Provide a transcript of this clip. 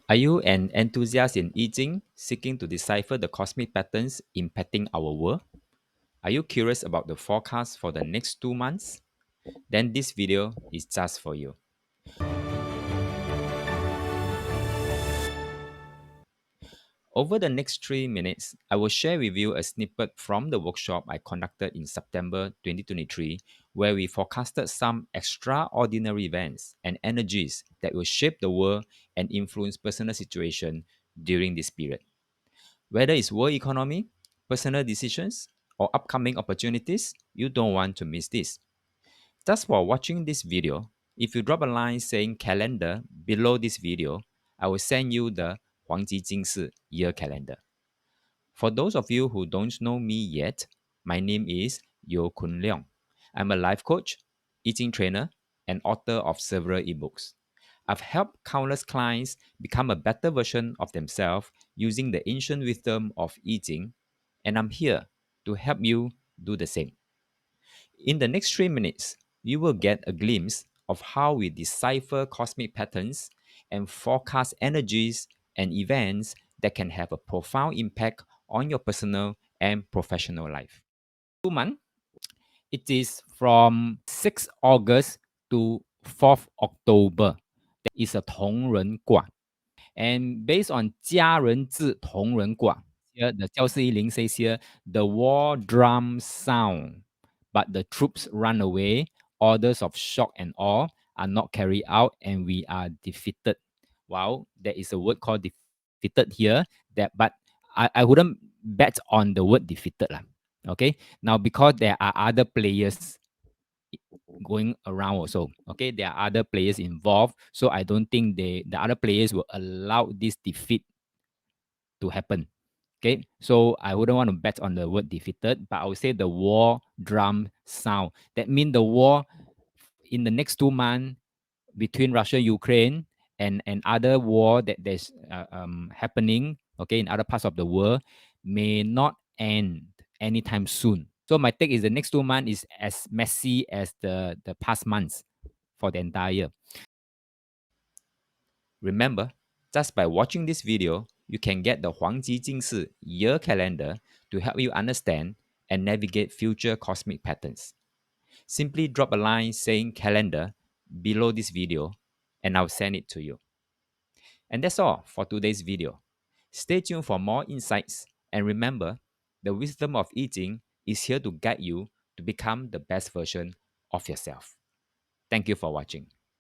Are you an enthusiast in Yijing, seeking to decipher the cosmic patterns impacting our world? Are you curious about the forecast for the next 2 months? Then this video is just for you. Over the next 3 minutes, I will share with you a snippet from the workshop I conducted in September 2023, where we forecasted some extraordinary events and energies that will shape the world and influence personal situation during this period. Whether it's world economy, personal decisions, or upcoming opportunities, you don't want to miss this. Just for watching this video, if you drop a line saying calendar below this video, I will send you the Huang year calendar. For those of you who don't know me yet, my name is Yo Kun Leong. I'm a life coach, eating trainer, and author of several ebooks. I've helped countless clients become a better version of themselves using the ancient wisdom of eating, and I'm here to help you do the same. In the next 3 minutes, you will get a glimpse of how we decipher cosmic patterns and forecast energies and events that can have a profound impact on your personal and professional life. 2 months, it is from 6th August to 4th October. That is a 同人卦. And based on 家人字同人卦, here the 教师一零 says here, the war drum sound, but the troops run away. Orders of shock and awe are not carried out, and we are defeated. Wow, there is a word called defeated here. But I wouldn't bet on the word defeated lah. Okay, now because there are other players going around also. Okay, there are other players involved, so I don't think the other players will allow this defeat to happen. Okay, so I wouldn't want to bet on the word defeated, but I would say the war drum sound. That means the war in the next 2 months between Russia, Ukraine, and other war that there's happening, okay, in other parts of the world may not end anytime soon. So my take is the next 2 months is as messy as the past months for the entire year. Remember, just by watching this video, you can get the Huangji Jingsi year calendar to help you understand and navigate future cosmic patterns. Simply drop a line saying calendar below this video and I'll send it to you. And that's all for today's video. Stay tuned for more insights and remember, the wisdom of eating is here to guide you to become the best version of yourself. Thank you for watching.